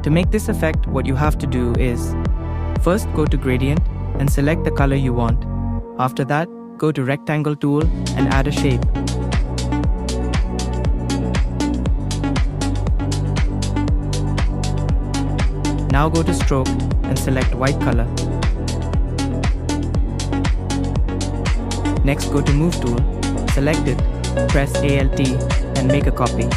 To make this effect, what you have to do is, first go to Gradient and select the color you want. After that, go to Rectangle tool and add a shape. Now go to Stroke and select white color. Next go to Move tool, select it, press Alt and make a copy.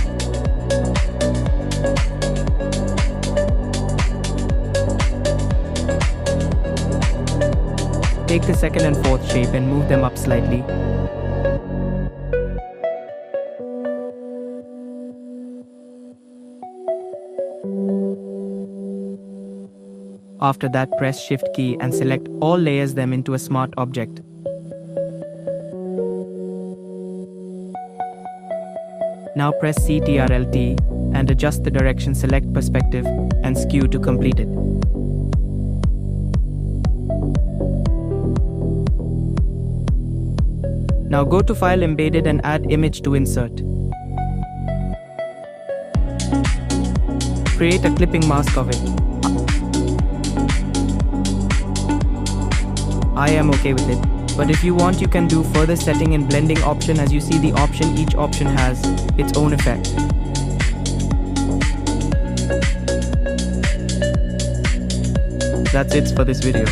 Take the second and fourth shape and move them up slightly. After that, press Shift key and select all layers them into a smart object. Now press Ctrl+T and adjust the direction, select perspective and skew to complete it. Now go to File, Embedded and add image to insert. Create a clipping mask of it. I am okay with it, but if you want you can do further setting in blending option. As you see the option, each option has its own effect. That's it for this video.